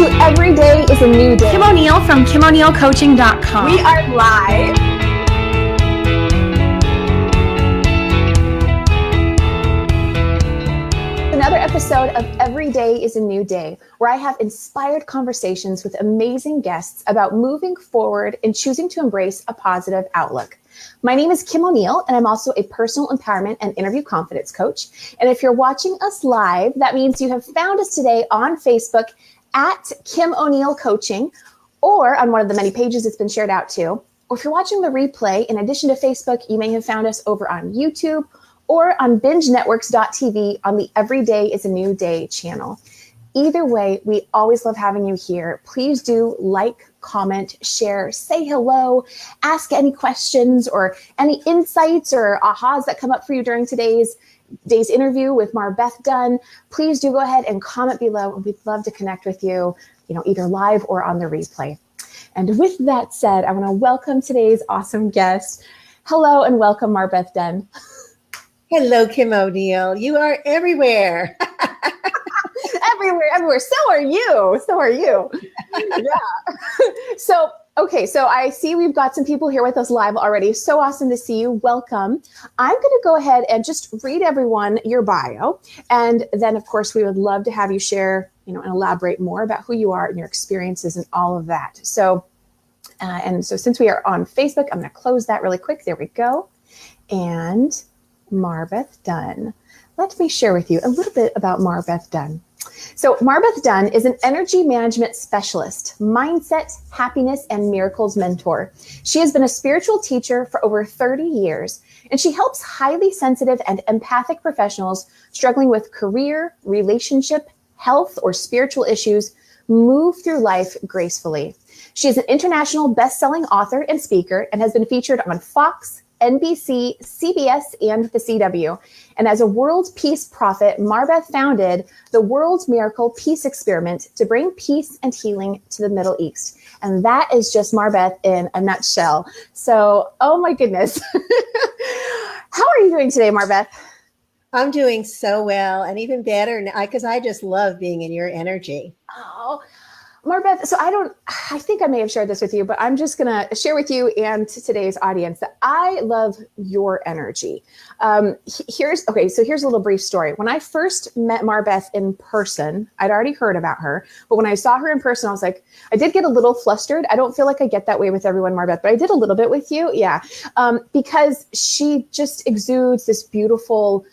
to Every Day is a New Day. Kim O'Neill from KimO'NeillCoaching.com. We are live. Another episode of Every Day is a New Day, where I have inspired conversations with amazing guests about moving forward and choosing to embrace a positive outlook. My name is Kim O'Neill, and I'm also a personal empowerment and interview confidence coach. And if you're watching us live, that means you have found us today on Facebook at Kim O'Neill Coaching, or on one of the many pages it's been shared out to. Or if you're watching the replay, in addition to Facebook, you may have found us over on YouTube or on bingenetworks.tv on the Every Day is a New Day channel. Either way, we always love having you here. Please do like, comment, share, say hello, ask any questions or any insights or ahas that come up for you during today's interview with MarBeth Dunn. Please do go ahead and comment below, and we'd love to connect with you, either live or on the replay. And with that said, I want to welcome today's awesome guest. Hello and welcome, MarBeth Dunn. Hello, Kim O'Neill. You are everywhere. Everywhere. So are you. Yeah. So I see we've got some people here with us live already. So awesome to see you. Welcome. I'm going to go ahead and just read everyone your bio. And then, of course, we would love to have you share, and elaborate more about who you are and your experiences and all of that. So since we are on Facebook, I'm going to close that really quick. There we go. And MarBeth Dunn. Let me share with you a little bit about MarBeth Dunn. So MarBeth Dunn is an energy management specialist, mindset, happiness, and miracles mentor. She has been a spiritual teacher for over 30 years, and she helps highly sensitive and empathic professionals struggling with career, relationship, health, or spiritual issues move through life gracefully. She is an international best-selling author and speaker and has been featured on Fox, NBC, CBS, and the CW. And as a world peace prophet, MarBeth founded the World Miracle Peace Experiment to bring peace and healing to the Middle East. And that is just MarBeth in a nutshell. So, oh my goodness. How are you doing today, MarBeth? I'm doing so well, and even better because I just love being in your energy. Oh, MarBeth, so I think I may have shared this with you, but I'm just going to share with you and to today's audience that I love your energy. Here's a little brief story. When I first met MarBeth in person, I'd already heard about her, but when I saw her in person, I was like, I did get a little flustered. I don't feel like I get that way with everyone, MarBeth, but I did a little bit with you. Yeah. Because she just exudes this beautiful,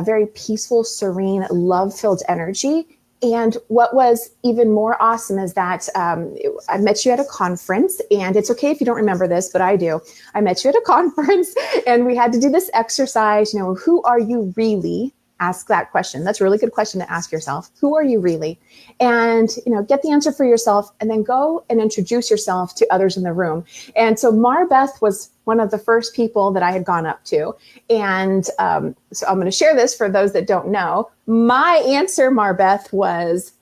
very peaceful, serene, love-filled energy. And what was even more awesome is that I met you at a conference, and it's okay if you don't remember this, but I do. I met you at a conference, and we had to do this exercise, who are you really? Ask that question. That's a really good question to ask yourself. Who are you really? And, get the answer for yourself, and then go and introduce yourself to others in the room. And so MarBeth was one of the first people that I had gone up to. And so I'm going to share this for those that don't know. My answer, MarBeth, was,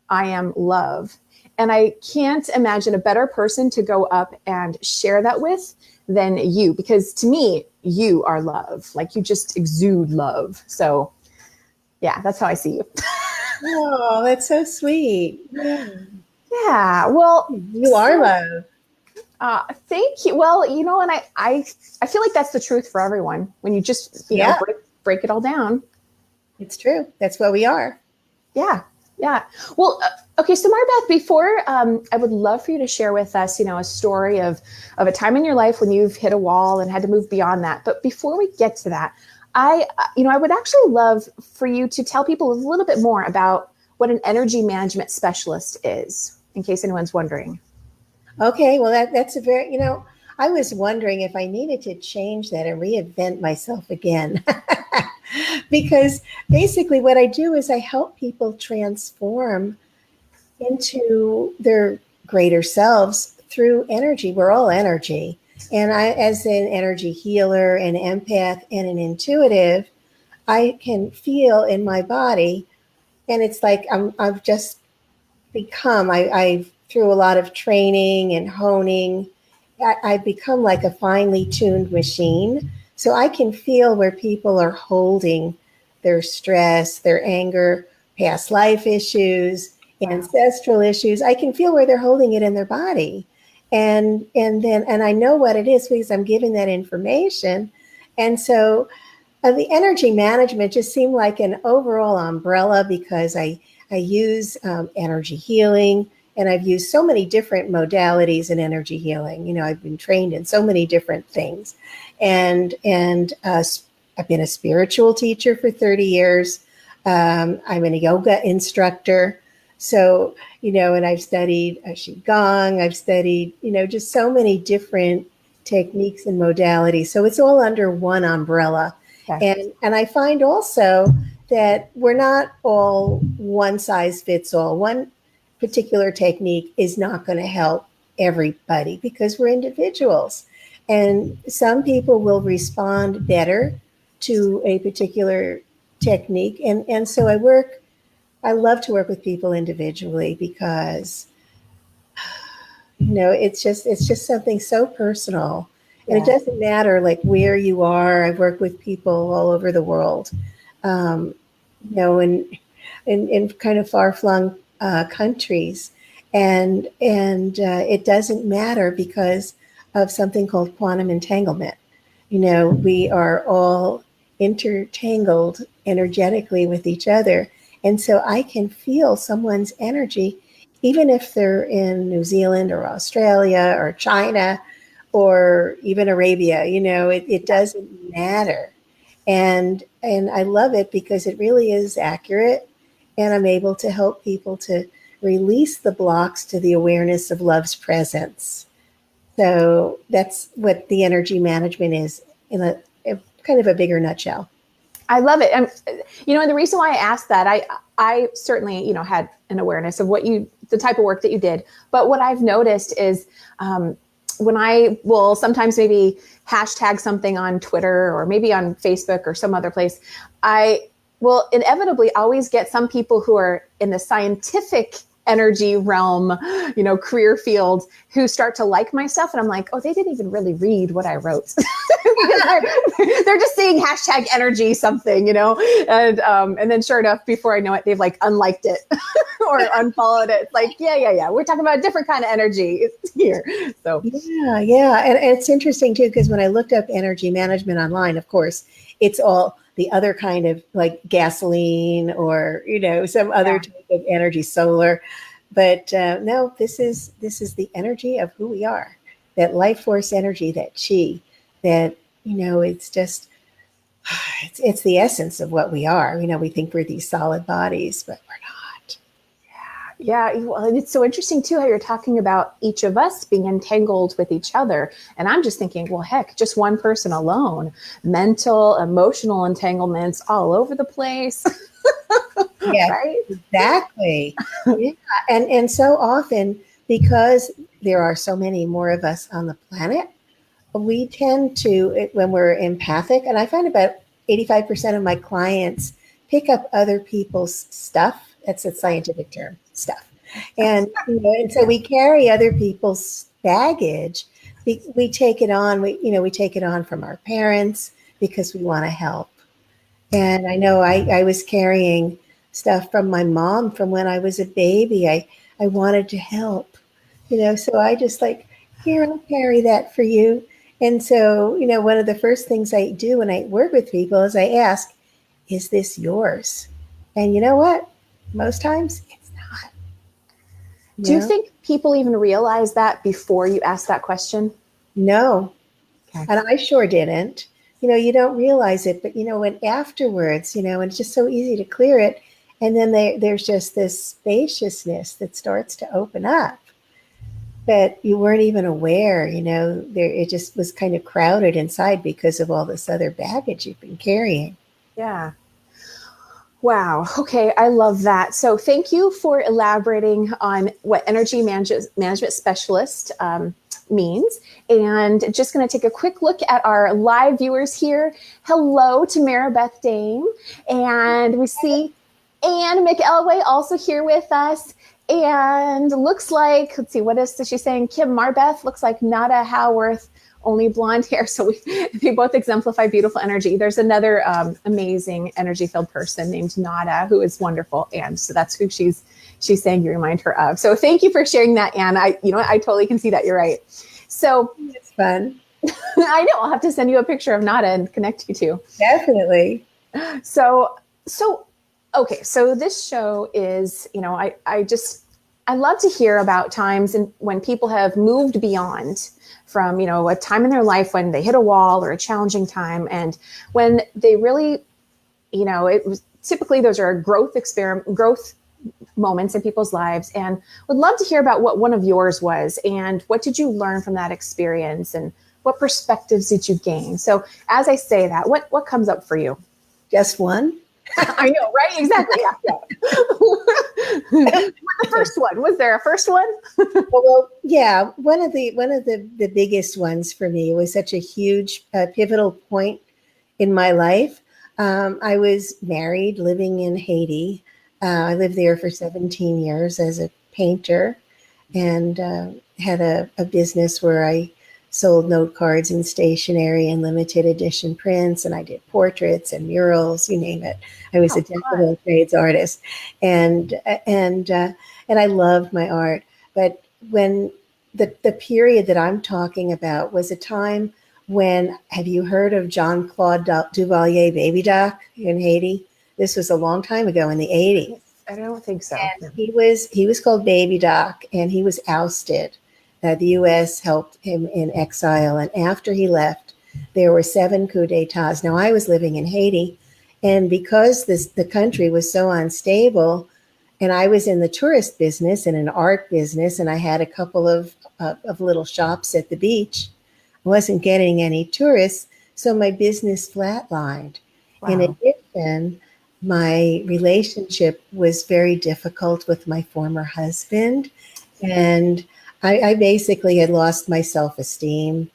I am love. And I can't imagine a better person to go up and share that with than you, because to me, you are love. Like, you just exude love. So yeah, that's how I see you. Oh, that's so sweet. Yeah. Well, you are love. Thank you. Well, and I feel like that's the truth for everyone when you just, break it all down. It's true. That's what we are. Yeah. Yeah. Well, okay. So MarBeth, before, I would love for you to share with us, a story of a time in your life when you've hit a wall and had to move beyond that. But before we get to that, I would actually love for you to tell people a little bit more about what an energy management specialist is, in case anyone's wondering. Okay. Well, that's a very, I was wondering if I needed to change that and reinvent myself again. Because basically what I do is I help people transform into their greater selves through energy. We're all energy. And I, as an energy healer, an empath, and an intuitive, I can feel in my body. And it's like I've just become, I've through a lot of training and honing, I've become like a finely tuned machine. So I can feel where people are holding their stress, their anger, past life issues, ancestral issues. I can feel where they're holding it in their body. And I know what it is because I'm given that information. And so the energy management just seemed like an overall umbrella because I use energy healing, and I've used so many different modalities in energy healing. You know, I've been trained in so many different things, and I've been a spiritual teacher for 30 years. I'm a yoga instructor. So, you know, and I've studied Qigong, I've studied, you know, just so many different techniques and modalities. So it's all under one umbrella. Okay. And I find also that we're not all one size fits all. One particular technique is not going to help everybody because we're individuals. And some people will respond better to a particular technique. And so I love to work with people individually because, you know, it's just something so personal. And it doesn't matter like where you are. I've worked with people all over the world, you know, in kind of far-flung countries. And it doesn't matter because of something called quantum entanglement. You know, we are all intertangled energetically with each other. And so I can feel someone's energy, even if they're in New Zealand or Australia or China or even Arabia, you know, it doesn't matter. And I love it because it really is accurate. And I'm able to help people to release the blocks to the awareness of love's presence. So that's what the energy management is in a kind of a bigger nutshell. I love it. And, you know, and the reason why I asked that, I certainly, you know, had an awareness of the type of work that you did. But what I've noticed is when I will sometimes maybe hashtag something on Twitter or maybe on Facebook or some other place, I will inevitably always get some people who are in the scientific energy realm, you know, career field, who start to like my stuff. And I'm like, oh, they didn't even really read what I wrote. they're just saying hashtag energy something, you know, and then sure enough, before I know it, they've like unliked it or unfollowed it. It's like, yeah. We're talking about a different kind of energy here. So yeah. And it's interesting too, because when I looked up energy management online, of course, it's all the other kind of like gasoline or, you know, some other type of energy, solar. But no, this is the energy of who we are, that life force energy, that chi, that, you know, it's just, it's the essence of what we are. You know, we think we're these solid bodies, but we're not. Yeah. Well, and it's so interesting too, how you're talking about each of us being entangled with each other. And I'm just thinking, well, heck, just one person alone, mental, emotional entanglements all over the place. Yeah, right? Exactly. Yeah. And so often, because there are so many more of us on the planet, we tend to, when we're empathic, and I find about 85% of my clients pick up other people's stuff. That's a scientific term, stuff. And, you know, and so we carry other people's baggage. We take it on, we take it on from our parents because we want to help. And I know I was carrying stuff from my mom from when I was a baby. I wanted to help, you know, so I just like, here, I'll carry that for you. And so, you know, one of the first things I do when I work with people is I ask, is this yours? And you know what? Most times it's not. Do you think people even realize that before you ask that question? No. Okay. And I sure didn't. You know, you don't realize it, but, you know, when afterwards, you know, and it's just so easy to clear it. And then there's just this spaciousness that starts to open up. But you weren't even aware, you know, it just was kind of crowded inside because of all this other baggage you've been carrying. Yeah. Wow. Okay. I love that. So thank you for elaborating on what energy management specialist means. And just going to take a quick look at our live viewers here. Hello to MarBeth Dunn. And we see Anne McElway also here with us. And looks like, let's see, what is she saying? Kim MarBeth looks like Nada Howarth only blonde hair. So we both exemplify beautiful energy. There's another amazing energy-filled person named Nada who is wonderful. And so that's who she's saying you remind her of. So thank you for sharing that, Anne. I totally can see that. You're right. So it's fun. I know. I'll have to send you a picture of Nada and connect you two. Definitely. So okay. So this show is, I love to hear about times when people have moved beyond from, a time in their life when they hit a wall or a challenging time. And when they really, it was typically those are growth moments in people's lives, and would love to hear about what one of yours was and what did you learn from that experience and what perspectives did you gain? So as I say that, what comes up for you? Just one? I know, right? Exactly. Yeah. The first one. Was there a first one? Well, yeah. One of the biggest ones for me was such a huge pivotal point in my life. I was married, living in Haiti. I lived there for 17 years as a painter, and had a business where I sold note cards and stationery and limited edition prints, and I did portraits and murals, you name it. I was a jack of all trades artist, and I loved my art. But when the period that I'm talking about was a time when, have you heard of Jean-Claude Duvalier Baby Doc in Haiti? This was a long time ago in the 80s. I don't think so. And he was called Baby Doc, and he was ousted. The U.S. helped him in exile, and after he left, there were 7 coups d'etats. Now, I was living in Haiti, and because the country was so unstable, and I was in the tourist business and an art business, and I had a couple of little shops at the beach, I wasn't getting any tourists, so my business flatlined. Wow. In addition, my relationship was very difficult with my former husband, and I basically had lost my self-esteem.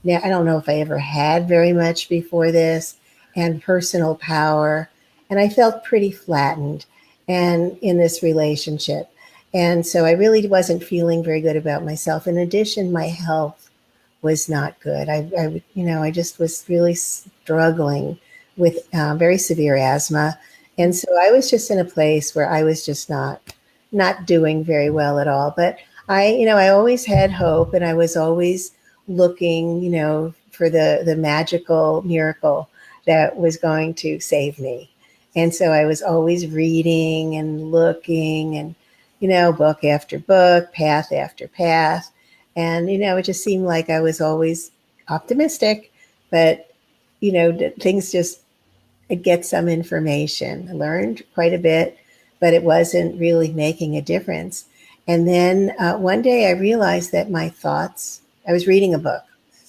Now, I don't know if I ever had very much before this, and personal power. And I felt pretty flattened and in this relationship. And so I really wasn't feeling very good about myself. In addition, my health was not good. I just was really struggling with very severe asthma. And so I was just in a place where I was just not doing very well at all. But I always had hope, and I was always looking, for the magical miracle that was going to save me. And so I was always reading and looking and, book after book, path after path. And, it just seemed like I was always optimistic, but, things just, I'd get some information. I learned quite a bit, but it wasn't really making a difference. And then one day I realized that my thoughts, I was reading a book.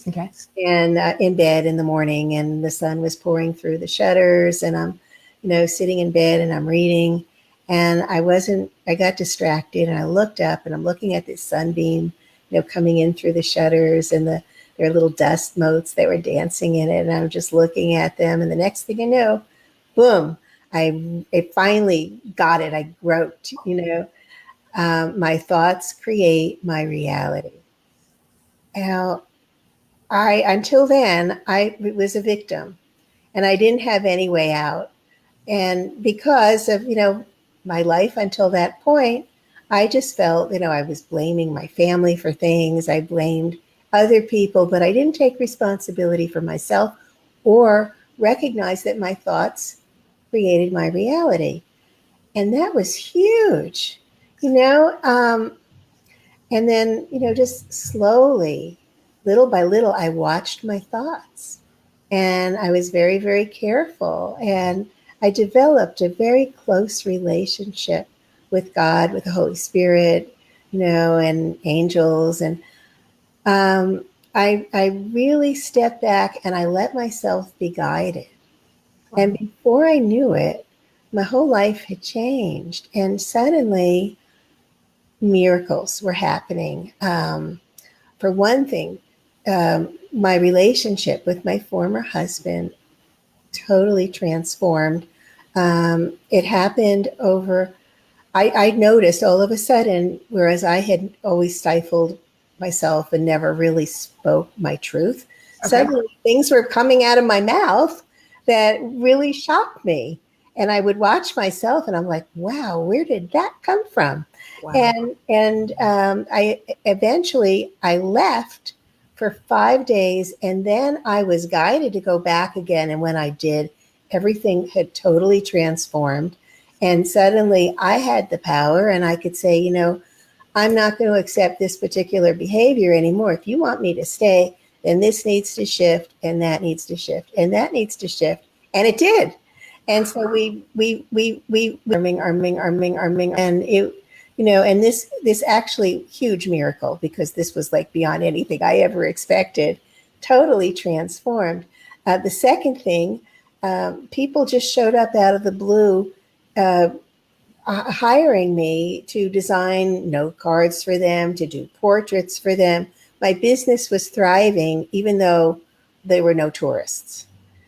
Okay. And in bed in the morning, and the sun was pouring through the shutters, and I'm, sitting in bed and I'm reading, and I got distracted, and I looked up, and I'm looking at this sunbeam, coming in through the shutters, and there were little dust motes that were dancing in it. And I'm just looking at them. And the next thing I know, boom, I finally got it. I wrote, my thoughts create my reality. Now, until then, I was a victim, and I didn't have any way out. And because of, my life until that point, I just felt, I was blaming my family for things. I blamed other people, but I didn't take responsibility for myself or recognize that my thoughts created my reality. And that was huge, and then, just slowly, little by little, I watched my thoughts, and I was very, very careful. And I developed a very close relationship with God, with the Holy Spirit, and angels. And I really stepped back, and I let myself be guided. Wow. And before I knew it, my whole life had changed. And suddenly, miracles were happening. For one thing, my relationship with my former husband totally transformed. It happened over, I noticed all of a sudden, whereas I had always stifled myself and never really spoke my truth. Okay. Suddenly things were coming out of my mouth that really shocked me. And I would watch myself and I'm like, wow, where did that come from? Wow. And I eventually I left for 5 days, and then I was guided to go back again. And when I did, everything had totally transformed. And suddenly I had the power, and I could say, I'm not going to accept this particular behavior anymore. If you want me to stay, then this needs to shift, and that needs to shift, and that needs to shift. And it did. And so we arming, and it, and this actually huge miracle, because this was like beyond anything I ever expected, totally transformed. The second thing, people just showed up out of the blue, hiring me to design note cards for them, to do portraits for them. My business was thriving, even though there were no tourists.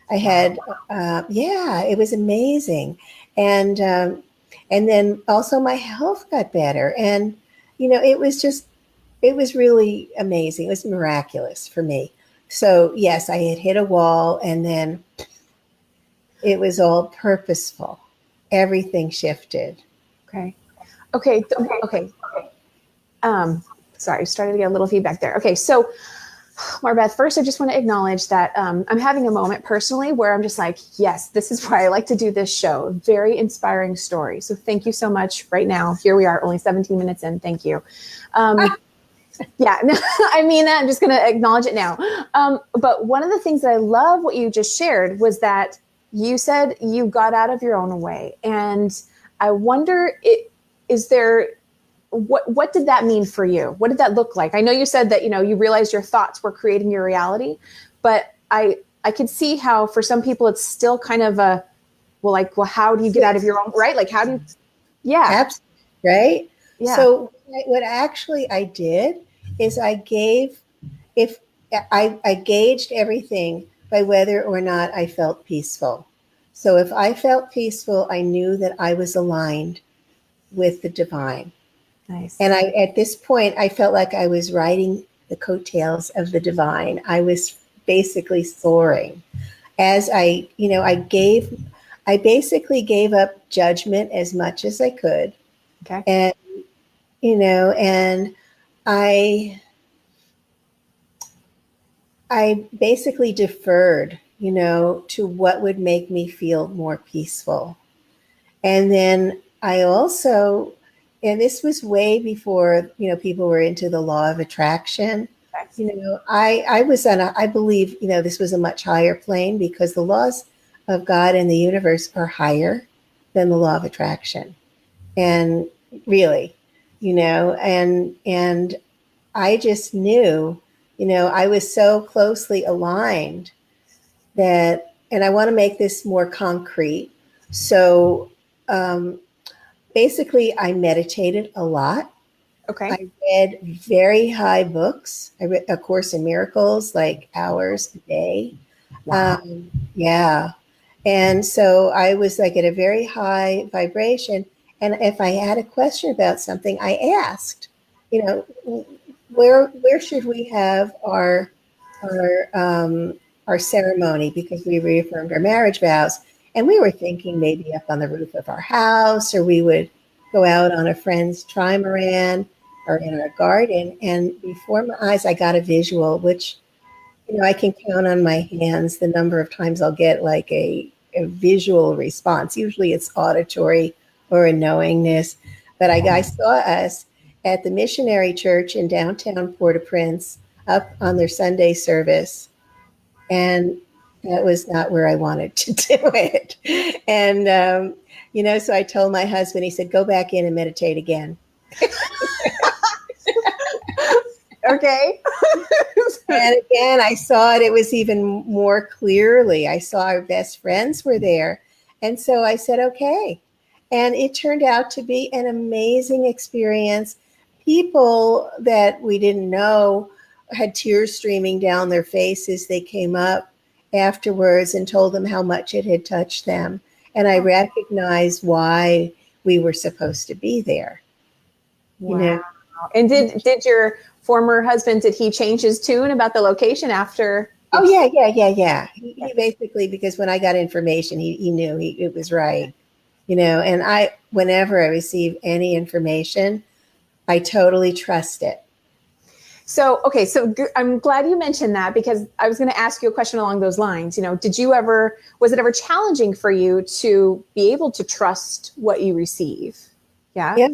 I had, it was amazing. And then also my health got better. And, it was really amazing. It was miraculous for me. So yes, I had hit a wall, and then it was all purposeful. Everything shifted. Okay. Sorry, started to get a little feedback there. Okay. So MarBeth, first, I just want to acknowledge that I'm having a moment personally where I'm just like, yes, this is why I like to do this show. Very inspiring story. So thank you so much right now. Here we are, only 17 minutes in. Thank you. Yeah, no, I mean that. I'm just going to acknowledge it now. But one of the things that I love what you just shared was that you said you got out of your own way. And I wonder, what did that mean for you? What did that look like? I know you said that, you realized your thoughts were creating your reality, but I could see how for some people it's still kind of how do you get out of your own, right? Like, how do you, yeah. Absolutely, right? Yeah. So what actually I did is I gauged everything by whether or not I felt peaceful. So if I felt peaceful, I knew that I was aligned with the divine. Nice. And at this point, I felt like I was riding the coattails of the divine. I was basically soaring. As I basically gave up judgment as much as I could. Okay. And, and I basically deferred, to what would make me feel more peaceful. And then I also, and this was way before, people were into the law of attraction. I was I believe, this was a much higher plane, because the laws of God and the universe are higher than the law of attraction. And really, and I just knew, I was so closely aligned that, and I want to make this more concrete. So, basically, I meditated a lot. Okay. I read very high books. I read A Course in Miracles, like hours a day. Wow. Yeah. And so I was like at a very high vibration. And if I had a question about something, I asked, where should we have our ceremony? Because we reaffirmed our marriage vows. And we were thinking maybe up on the roof of our house, or we would go out on a friend's trimaran or in our garden. And before my eyes, I got a visual, which, I can count on my hands the number of times I'll get like a visual response. Usually it's auditory or a knowingness. But I saw us at the missionary church in downtown Port-au-Prince up on their Sunday service. And that was not where I wanted to do it. And, so I told my husband, he said, go back in and meditate again. Okay. And again, I saw it was even more clearly. I saw our best friends were there. And so I said, okay. And it turned out to be an amazing experience. People that we didn't know had tears streaming down their faces. They came up afterwards and told them how much it had touched them. And I recognized why we were supposed to be there. Wow. And did your former husband, did he change his tune about the location after? Oh yeah. He basically, because when I got information, he knew it was right, and whenever I receive any information, I totally trust it. So, okay. So I'm glad you mentioned that, because I was going to ask you a question along those lines. Was it ever challenging for you to be able to trust what you receive? Yeah.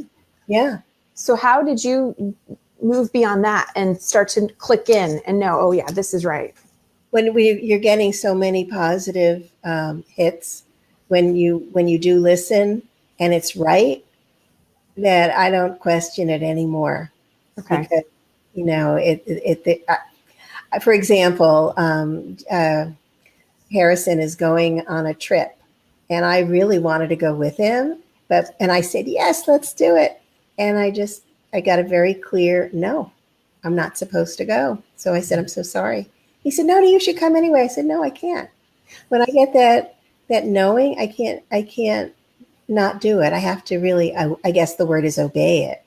Yeah. So how did you move beyond that and start to click in and know, oh yeah, this is right? When you're getting so many positive hits, when you do listen and it's right, that I don't question it anymore. Okay. Because for example, Harrison is going on a trip, and I really wanted to go with him, and I said yes, let's do it, and I got a very clear no, I'm not supposed to go. So I said, I'm so sorry. He said, no, you should come anyway. I said, no, I can't. When I get that knowing, I can't not do it. I have to really, I guess the word is obey it,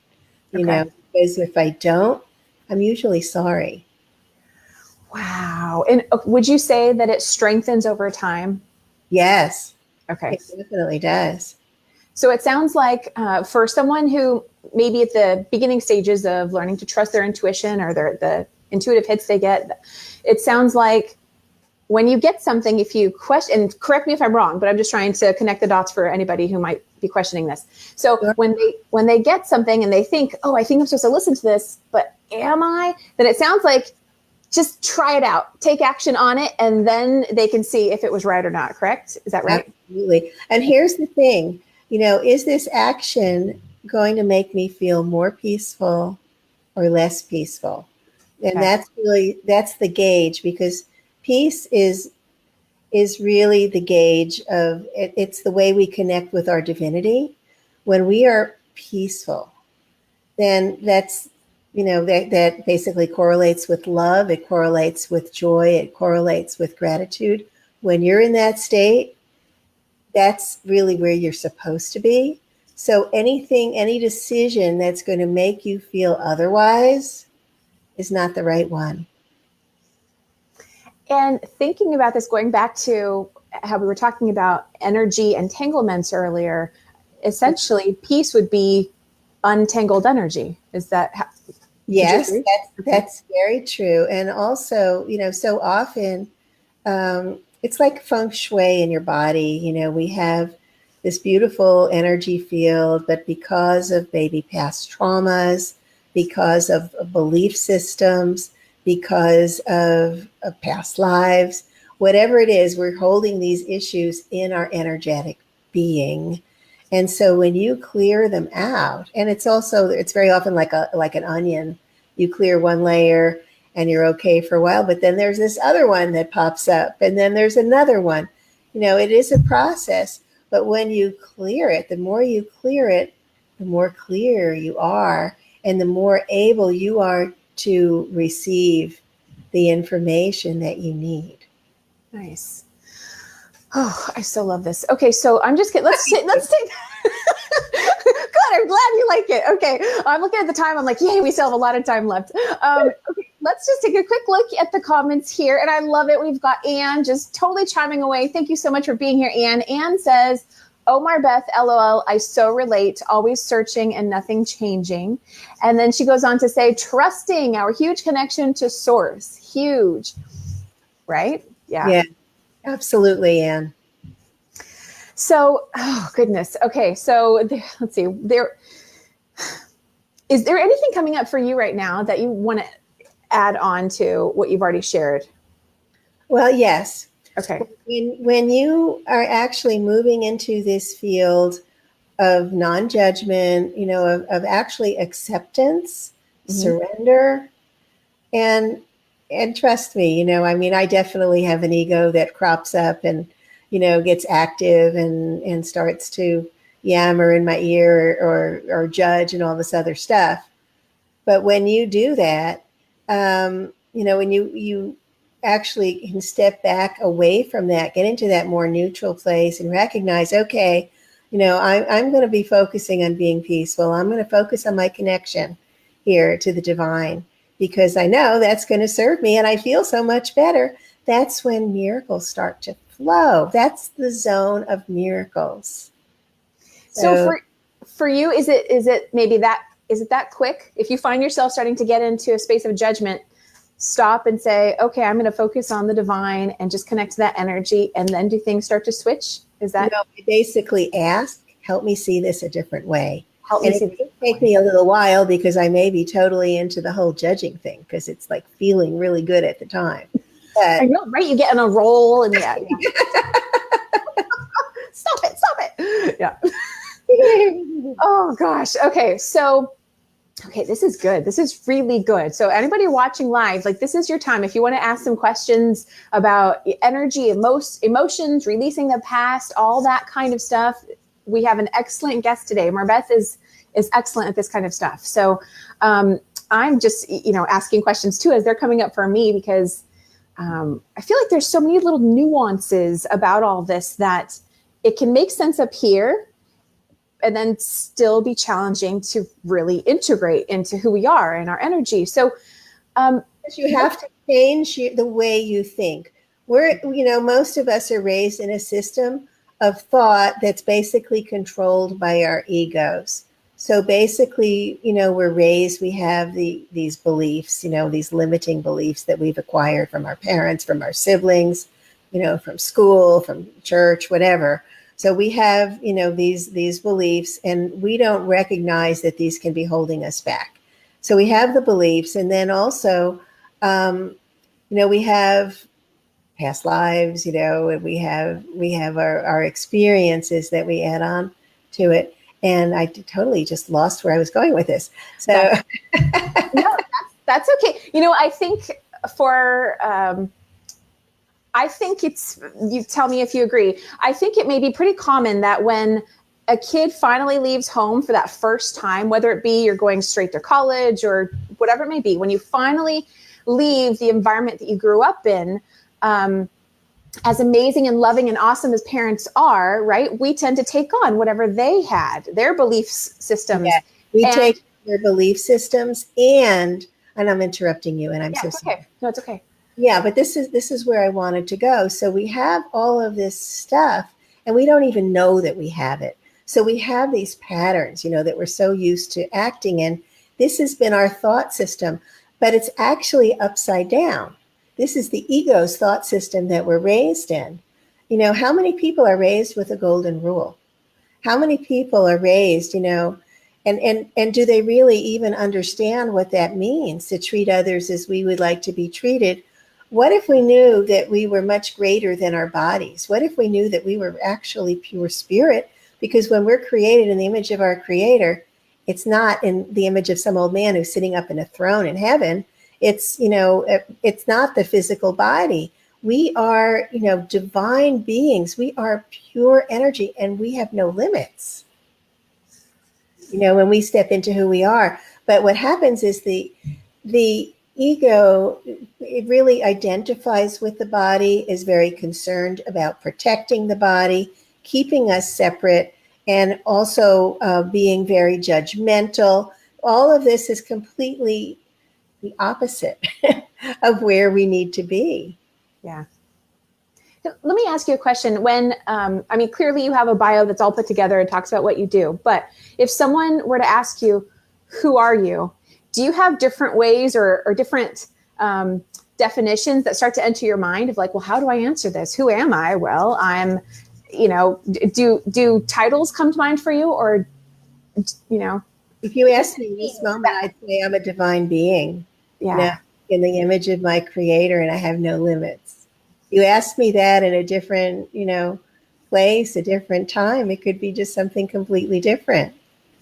because if I don't, I'm usually sorry. Wow. And would you say that it strengthens over time? Yes. Okay. It definitely does. So it sounds like for someone who maybe at the beginning stages of learning to trust their intuition or the intuitive hits they get, it sounds like when you get something, if you question, and correct me if I'm wrong, but I'm just trying to connect the dots for anybody who might be questioning this. So Sure. when they get something and they think, oh, I think I'm supposed to listen to this, but am I? Then it sounds like just try it out, take action on it, and then they can see if it was right or not. Correct? Is that right? Absolutely. And here's the thing, is this action going to make me feel more peaceful or less peaceful? And that's the gauge, because peace is really the gauge of it. It's the way we connect with our divinity. When we are peaceful, then that basically correlates with love. It correlates with joy. It correlates with gratitude. When you're in that state, that's really where you're supposed to be. So any decision that's going to make you feel otherwise is not the right one. And thinking about this, going back to how we were talking about energy entanglements earlier, essentially peace would be untangled energy. Is that how? Yes, that's very true. And also, so often it's like feng shui in your body. We have this beautiful energy field, but because of maybe past traumas, because of belief systems, because of past lives, whatever it is, we're holding these issues in our energetic being. And so when you clear them out, and it's very often like an onion, you clear one layer and you're okay for a while, but then there's this other one that pops up, and then there's another one. It is a process, but when you clear it, the more you clear it, the more clear you are, and the more able you are to receive the information that you need. Nice. Oh, I so love this. Okay, so I'm just kidding. Let's take. Good. I'm glad you like it. Okay, I'm looking at the time. I'm like, yay, we still have a lot of time left. Okay, let's just take a quick look at the comments here, and I love it. We've got Anne just totally chiming away. Thank you so much for being here, Anne. Anne says, "Oh, MarBeth, LOL. I so relate. Always searching and nothing changing." And then she goes on to say, "Trusting our huge connection to source. Huge, right? Yeah, absolutely, Anne." So, oh goodness. Okay, so let's see. Is there anything coming up for you right now that you want to add on to what you've already shared? Well, yes. Okay. When you are actually moving into this field of non-judgment, of actually acceptance, surrender, and trust me, I definitely have an ego that crops up and gets active and starts to yammer in my ear or judge and all this other stuff. But when you do that, when you actually can step back away from that, get into that more neutral place and recognize, okay, I'm going to be focusing on being peaceful. I'm going to focus on my connection. here to the divine, because I know that's going to serve me and I feel so much better. That's when miracles start to flow. That's the zone of miracles. So for you, is it maybe that, is it that quick? If you find yourself starting to get into a space of judgment, stop and say, okay, I'm going to focus on the divine and just connect to that energy. And then do things start to switch? Is that? No, I basically ask, help me see this a different way. Help me see this. It may take me a little while because I may be totally into the whole judging thing because it's like feeling really good at the time. But, I know, right? You get on a roll and yeah. Stop it. Yeah. Oh gosh. Okay. So, this is good. This is really good. So anybody watching live, like this is your time. If you want to ask some questions about energy, emotions, releasing the past, all that kind of stuff, we have an excellent guest today. MarBeth is excellent at this kind of stuff. So I'm just, asking questions too, as they're coming up for me, because I feel like there's so many little nuances about all this that it can make sense up here and then still be challenging to really integrate into who we are and our energy. So you have to change the way you think. Most of us are raised in a system of thought that's basically controlled by our egos. So basically, we're raised, we have these beliefs, these limiting beliefs that we've acquired from our parents, from our siblings, from school, from church, whatever. So we have, these beliefs, and we don't recognize that these can be holding us back. So we have the beliefs, and then also, we have past lives, and we have our experiences that we add on to it. And I totally just lost where I was going with this. So no, that's okay. I think I think you tell me if you agree. I think it may be pretty common that when a kid finally leaves home for that first time, whether it be you're going straight to college or whatever it may be, when you finally leave the environment that you grew up in, as amazing and loving and awesome as parents are, right? We tend to take on whatever they had, their belief systems. Yeah, we take their belief systems and I'm interrupting you and I'm so sorry. Okay. No, it's okay. Yeah, but this is where I wanted to go. So we have all of this stuff and we don't even know that we have it. So we have these patterns, that we're so used to acting in. This has been our thought system, but it's actually upside down. This is the ego's thought system that we're raised in. How many people are raised with a golden rule? How many people are raised, and do they really even understand what that means to treat others as we would like to be treated? What if we knew that we were much greater than our bodies? What if we knew that we were actually pure spirit? Because when we're created in the image of our Creator, it's not in the image of some old man who's sitting up in a throne in heaven. It's, it's not the physical body. We are, divine beings. We are pure energy and we have no limits, when we step into who we are. But what happens is the ego, it really identifies with the body, is very concerned about protecting the body, keeping us separate, and also being very judgmental. All of this is completely the opposite of where we need to be. Yeah. Let me ask you a question. When, clearly you have a bio that's all put together and talks about what you do, but if someone were to ask you, who are you? Do you have different ways or different definitions that start to enter your mind of like, well, how do I answer this? Who am I? Well, I'm, do titles come to mind for you or, If you ask me in this moment, I'd say I'm a divine being, in the image of my Creator, and I have no limits. You ask me that in a different, place, a different time, it could be just something completely different.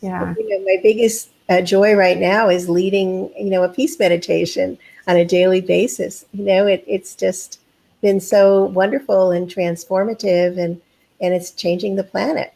Yeah. My biggest joy right now is leading, a peace meditation on a daily basis. It's just been so wonderful and transformative, and it's changing the planet.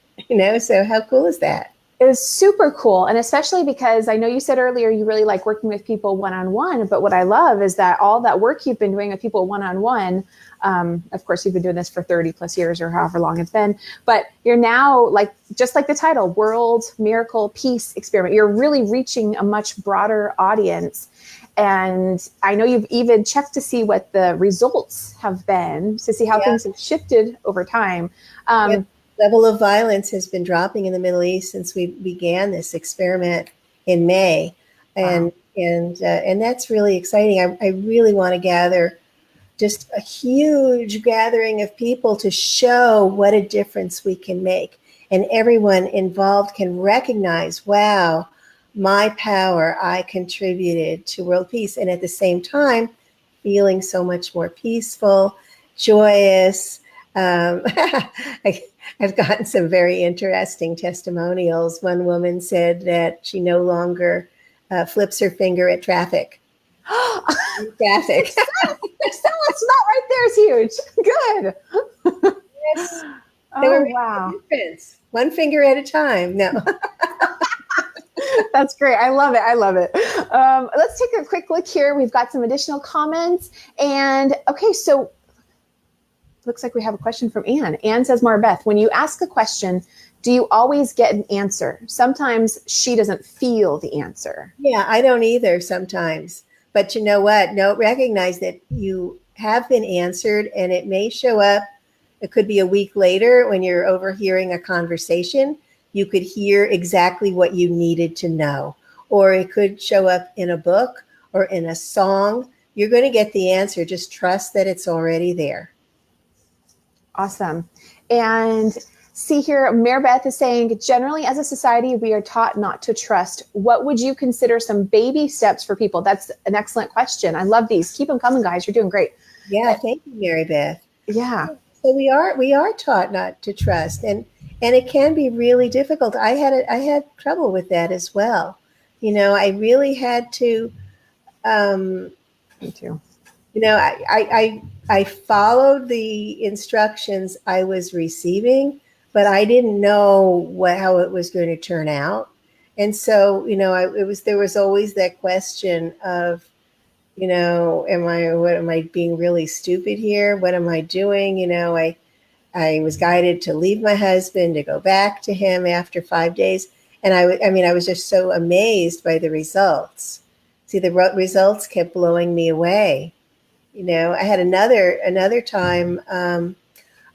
So how cool is that? is super cool. And especially because I know you said earlier you really like working with people one-on-one, but what I love is that all that work you've been doing with people one-on-one, of course, you've been doing this for 30 plus years or however long it's been, but you're now like, just like the title, World Miracle Peace Experiment, you're really reaching a much broader audience. And I know you've even checked to see what the results have been, to see how things have shifted over time. Level of violence has been dropping in the Middle East since we began this experiment in May. And that's really exciting. I really want to gather just a huge gathering of people to show what a difference we can make. And everyone involved can recognize, wow, my power, I contributed to world peace. And at the same time, feeling so much more peaceful, joyous. I've gotten some very interesting testimonials. One woman said that she no longer flips her finger at traffic. Traffic. It's not right there is huge. Good. Yes. Oh, wow. Difference. One finger at a time. No. That's great. I love it. I love it. Let's take a quick look here. We've got some additional comments. And okay, so looks like we have a question from Anne. Anne says, MarBeth, when you ask a question, do you always get an answer? Sometimes she doesn't feel the answer. Yeah, I don't either sometimes. But you know what? No, recognize that you have been answered, and it may show up. It could be a week later when you're overhearing a conversation. You could hear exactly what you needed to know. Or it could show up in a book or in a song. You're going to get the answer. Just trust that it's already there. Awesome. And see here, MarBeth is saying, generally as a society, we are taught not to trust. What would you consider some baby steps for people? That's an excellent question. I love these. Keep them coming, guys. You're doing great. Yeah, thank you, MarBeth. Yeah. So we are taught not to trust, and it can be really difficult. I had trouble with that as well. You know, I really had to. Me too. You know, I followed the instructions I was receiving, but I didn't know how it was going to turn out. And so, you know, there was always that question of, you know, what am I being really stupid here? What am I doing? You know, I was guided to leave my husband, to go back to him after 5 days. And I was just so amazed by the results. See, the results kept blowing me away. You know, I had another time,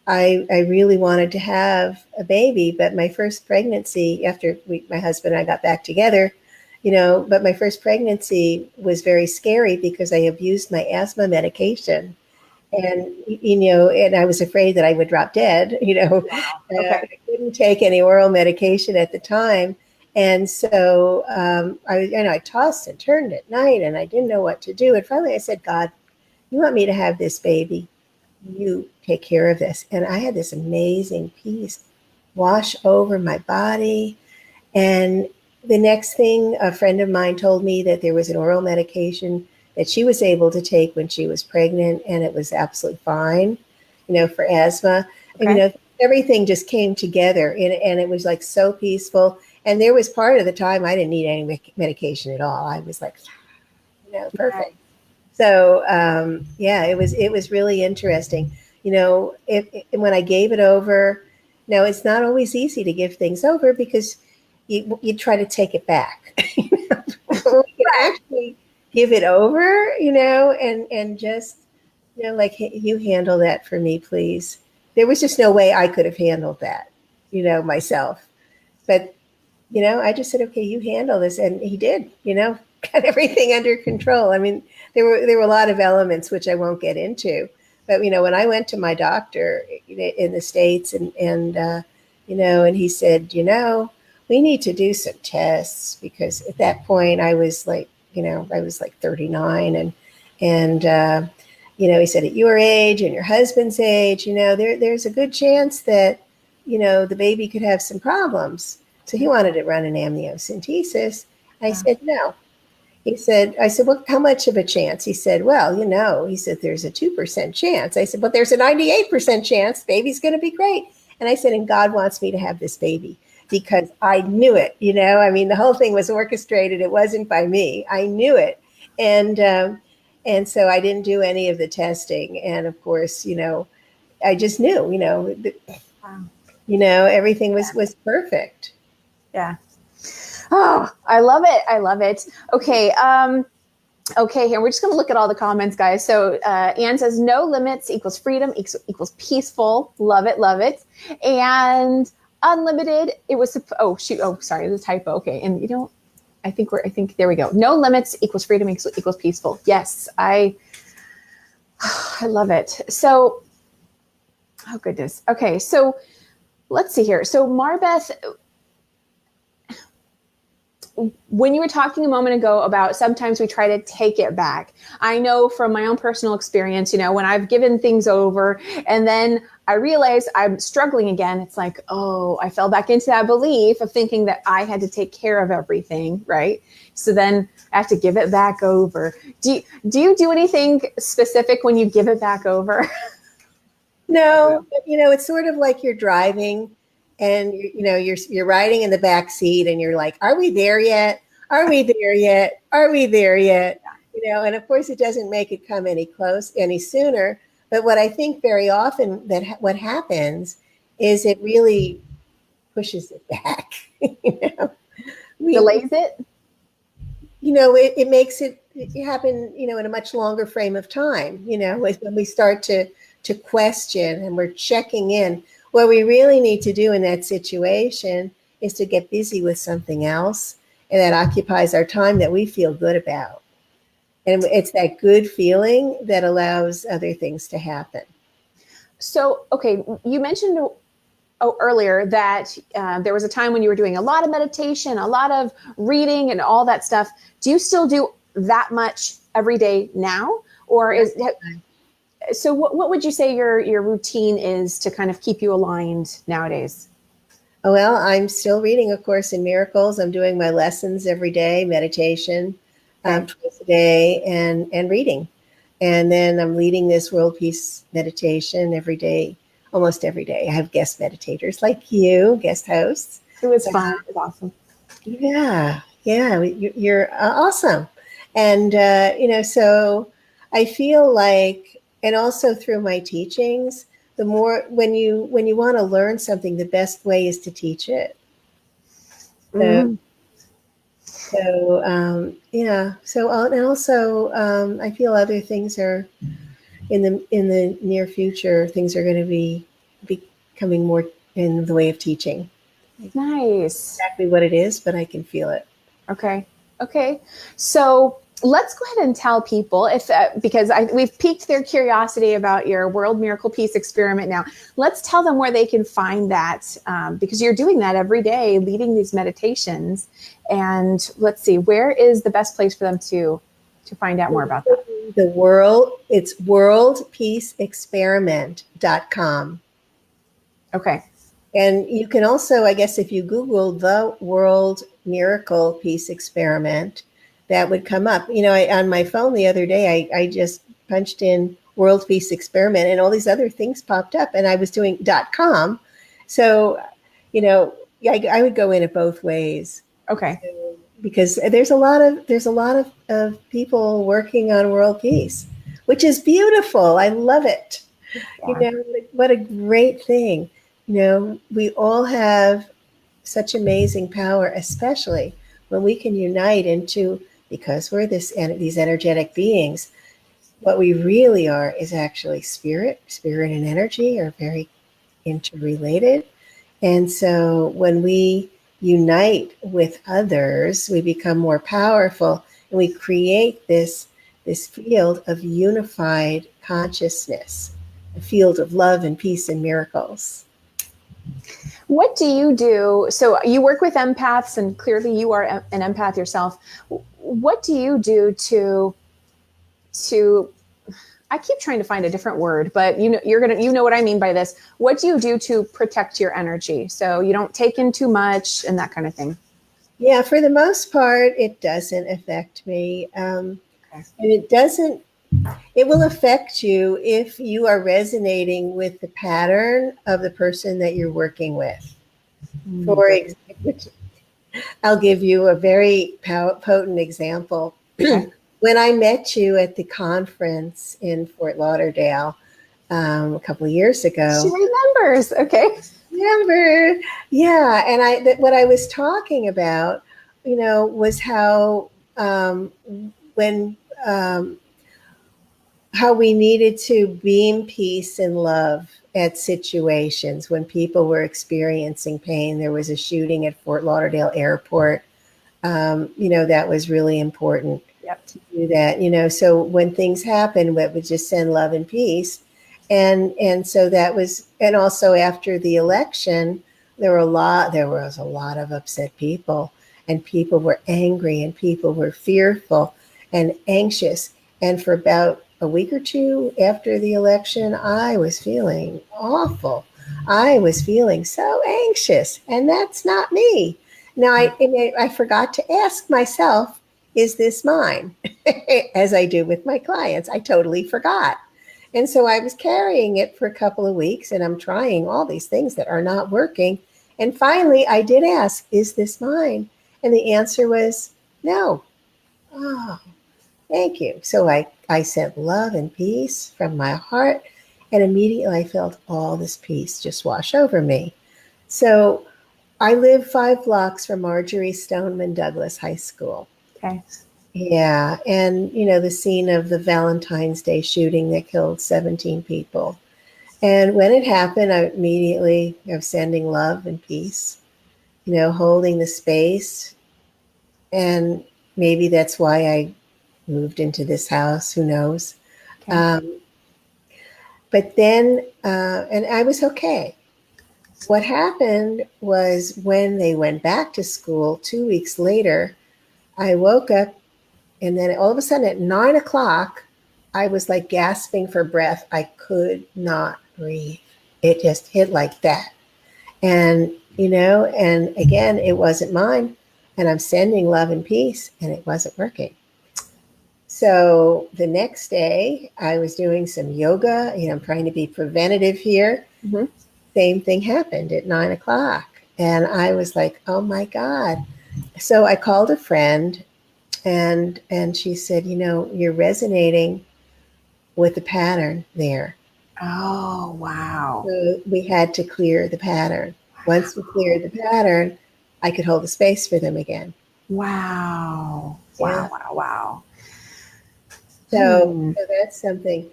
I really wanted to have a baby, but my first pregnancy, after my husband and I got back together, you know, but my first pregnancy was very scary because I abused my asthma medication. And, you know, and I was afraid that I would drop dead, you know. Wow. Okay. I couldn't take any oral medication at the time. And so I tossed and turned at night, and I didn't know what to do. And finally I said, God, you want me to have this baby? You take care of this. And I had this amazing peace wash over my body. And the next thing, a friend of mine told me that there was an oral medication that she was able to take when she was pregnant, and it was absolutely fine, you know, for asthma. Okay. And, you know, everything just came together, and it was like so peaceful. And there was part of the time I didn't need any medication at all. I was like, you know, perfect. Right. So, it was really interesting. You know, when I gave it over, now it's not always easy to give things over because you try to take it back. You can actually give it over, you know, and just, you know, like, hey, you handle that for me, please. There was just no way I could have handled that, you know, myself. But, you know, I just said, okay, you handle this. And he did, you know, got everything under control. I mean, there were a lot of elements which I won't get into. But, you know, when I went to my doctor in the States and you know, and he said, you know, we need to do some tests, because at that point I was like, you know, I was like 39 and you know, he said, at your age and your husband's age, you know, there's a good chance that, you know, the baby could have some problems. So he wanted to run an amniocentesis. I said, no. I said, well, how much of a chance? He said, well, you know, he said, there's a 2% chance. I said, but there's a 98% chance baby's going to be great. And I said, and God wants me to have this baby. because I knew it, I mean, the whole thing was orchestrated. It wasn't by me. I knew it. And so I didn't do any of the testing. And of course, I just knew, everything was perfect. Yeah. Oh, I love it. I love it. Okay. Okay, here we're just going to look at all the comments, guys. So Anne says, no limits equals freedom equals peaceful. Love it, love it. And unlimited, it was, oh, shoot. Oh, sorry, the typo. Okay. And I think there we go. No limits equals freedom equals peaceful. Yes, I love it. So, oh goodness. Okay, so let's see here. So MarBeth, when you were talking a moment ago about sometimes we try to take it back, I know from my own personal experience, when I've given things over and then I realize I'm struggling again, it's like, oh, I fell back into that belief of thinking that I had to take care of everything, right? So then I have to give it back over. Do you do anything specific when you give it back over? No, but it's sort of like you're driving and you're riding in the back seat and you're like, are we there yet? Are we there yet? Are we there yet? And of course it doesn't make it come any sooner. But what I think very often what happens is it really pushes it back. Delays it? It makes it happen, in a much longer frame of time, when we start to question and we're checking in. What we really need to do in that situation is to get busy with something else, and that occupies our time that we feel good about. And it's that good feeling that allows other things to happen. So, okay, you mentioned earlier that there was a time when you were doing a lot of meditation, a lot of reading and all that stuff. Do you still do that much every day now? Or so what would you say your routine is to kind of keep you aligned nowadays? Well, I'm still reading A Course in Miracles. I'm doing my lessons every day, meditation twice a day, and reading. And then I'm leading this world peace meditation every day, almost every day. I have guest meditators like you, guest hosts. It was fun. It was awesome. Yeah, you're awesome. And, so I feel like, and also through my teachings, the more, when you want to learn something, the best way is to teach it. And also I feel other things are in the near future, things are going to be becoming more in the way of teaching. Nice. Exactly what it is, but I can feel it. Okay. So let's go ahead and tell people because we've piqued their curiosity about your World Miracle Peace Experiment now. Let's tell them where they can find that because you're doing that every day, leading these meditations. And let's see, where is the best place for them to find out more about that? It's worldpeaceexperiment.com. Okay. And you can also, I guess, if you Google the World Miracle Peace Experiment, that would come up. On my phone the other day, I just punched in World Peace Experiment and all these other things popped up, and I was doing .com. So, I would go in it both ways. Okay. Because there's a lot of people working on world peace, which is beautiful. I love it. Yeah. What a great thing. We all have such amazing power, especially when we can unite into, because we're these energetic beings, what we really are is actually spirit and energy are very interrelated. And so when we unite with others, we become more powerful, and we create this field of unified consciousness, a field of love and peace and miracles. What do you do? So you work with empaths, and clearly you are an empath yourself. What do you do to I keep trying to find a different word, but you know what I mean by this. What do you do to protect your energy so you don't take in too much and that kind of thing? Yeah, for the most part, it doesn't affect me. And it will affect you if you are resonating with the pattern of the person that you're working with. For I'll give you a very potent example. Okay. When I met you at the conference in Fort Lauderdale a couple of years ago. She remembers. Okay. Remember? Yeah. And what I was talking about, was how when how we needed to beam peace and love at situations when people were experiencing pain. There was a shooting at Fort Lauderdale Airport. That was really important. Yep. To do that. So when things happen, we would just send love and peace. And so that was, and also after the election, there was a lot of upset people, and people were angry, and people were fearful and anxious. And for about a week or two after the election, I was feeling awful. I was feeling so anxious, and that's not me. Now, I forgot to ask myself, is this mine? As I do with my clients, I totally forgot. And so I was carrying it for a couple of weeks, and I'm trying all these things that are not working. And finally, I did ask, is this mine? And the answer was no. Oh, thank you. So I sent love and peace from my heart, and immediately I felt all this peace just wash over me. So I live 5 blocks from Marjorie Stoneman Douglas High School. Okay. Yeah. And, the scene of the Valentine's Day shooting that killed 17 people. And when it happened, I immediately was sending love and peace, holding the space. And maybe that's why I moved into this house. Who knows? Okay. But then, and I was okay. What happened was when they went back to school 2 weeks later, I woke up, and then all of a sudden at 9 o'clock, I was like gasping for breath. I could not breathe. It just hit like that. And, and again, it wasn't mine. And I'm sending love and peace, and it wasn't working. So the next day I was doing some yoga, I'm trying to be preventative here. Mm-hmm. Same thing happened at 9 o'clock. And I was like, oh my God. So I called a friend, and she said, you're resonating with the pattern there. Oh, wow. So we had to clear the pattern. Once we cleared the pattern, I could hold the space for them again. Wow. Yeah. Wow. So that's something.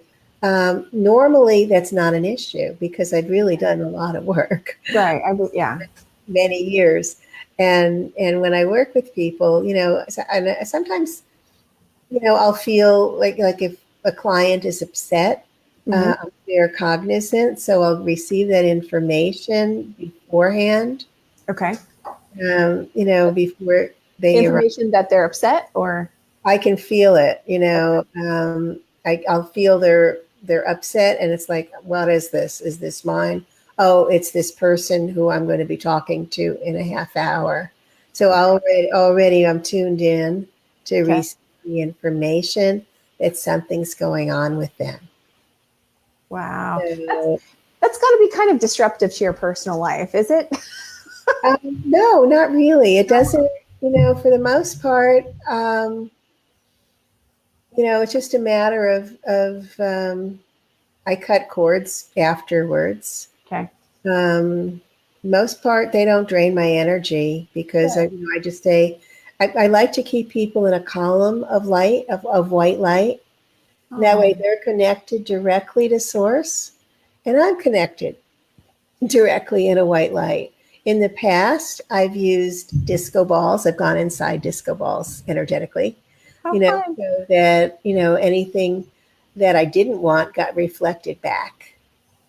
Normally, that's not an issue because I'd really done a lot of work. Right. Yeah. Many years. And when I work with people, sometimes, I'll feel like if a client is upset, they're cognizant. So I'll receive that information beforehand. Okay. Before they information that they're upset, or I can feel it. I'll feel they're upset, and it's like, what is this? Is this mine? Oh, it's this person who I'm going to be talking to in a half hour. So already I'm tuned in to receive the information that something's going on with them. Wow. So, that's got to be kind of disruptive to your personal life, is it? No, not really. It doesn't, for the most part, it's just a matter of I cut cords afterwards. Okay. Most part, they don't drain my energy because I just stay. I like to keep people in a column of light, of white light. Oh. That way they're connected directly to source, and I'm connected directly in a white light. In the past, I've used disco balls. I've gone inside disco balls energetically, so that, anything that I didn't want got reflected back.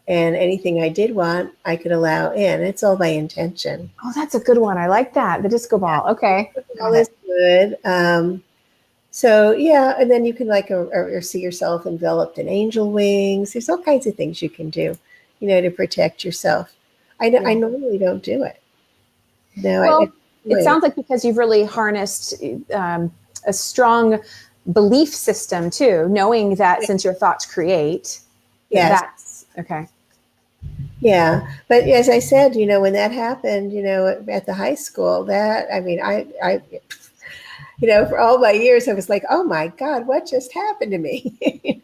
And anything I did want, I could allow in. It's all by intention. Oh, that's a good one. I like that. The disco ball. Okay. All is good. So, yeah. And then you can or see yourself enveloped in angel wings. There's all kinds of things you can do, to protect yourself. I normally don't do it. No, well, it sounds like because you've really harnessed a strong belief system too, knowing that since your thoughts create, that's okay. Yeah. But as I said, when that happened, at the high school, for all my years, I was like, oh my God, what just happened to me?